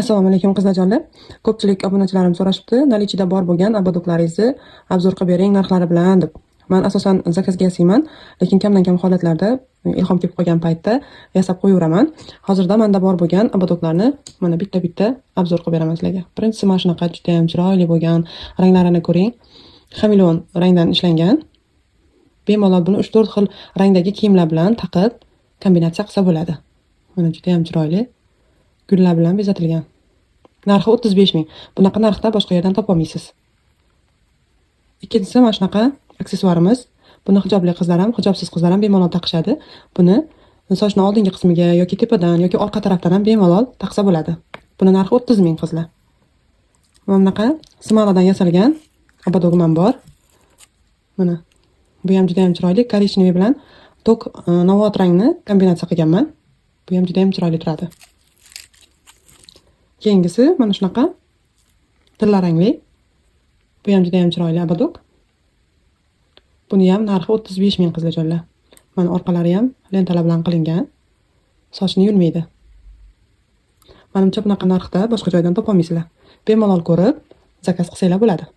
Assalomu alaykum qizlarjonlar. Ko'pchilik obunachilarim so'rashibdi, nalichida bor bo'lgan abadoklaringizni obzor qilib bering narxlari bilan deb. Men asosan zakazga yasayman, lekin kamdan kam holatlarda ilhom kelib qolgan paytda yasab qo'yaveraman. Hozirda menda bor bo'lgan abadoklarni mana bitta-bitta obzor qilib beraman sizlarga. Birinchisi mana shunaqa juda ham chiroyli bo'lgan, ranglarini ko'ring. Xameleon rangdan ishlangan. Bemalol buni 3-4 xil rangdagi kiyimlar bilan taqib kombinatsiya qilsa bo'ladi. Mana juda ham chiroyli. Gullar bilan bezatilgan. Narxi 35 ming. Bunaqa narxda boshqa yerdan topolmaysiz. Ikkinchisi mana shunaqa aksessuarimiz. Buni hijobli qizlar ham, hijobsiz qizlar ham bemalol taqishadi. Buni sochning oldingi qismiga yoki tepadan yoki orqa tarafdan ham bemalol taqsa bo'ladi. Buni narxi 30 ming qizlar. Mana bunaqa smoladan yasalgan abadogman bor. Mana bu ham juda ham chiroyli, korичневый bilan tok novot rangni kombinatsiya qilganman. Bu ham juda ham chiroyli turadi. Keyingisi mana shunaqa tilla rangli. Bu ham juda ham chiroyli abadok. Buni ham narxi 35 ming qizlarjonlar. Mana orqalari ham lentalar bilan qilingan. Sochni yulmaydi. Menimcha bunaqa narxda boshqa joydan topolmaysizlar. Bemalol ko'rib zakaz qilsanglar bo'ladi.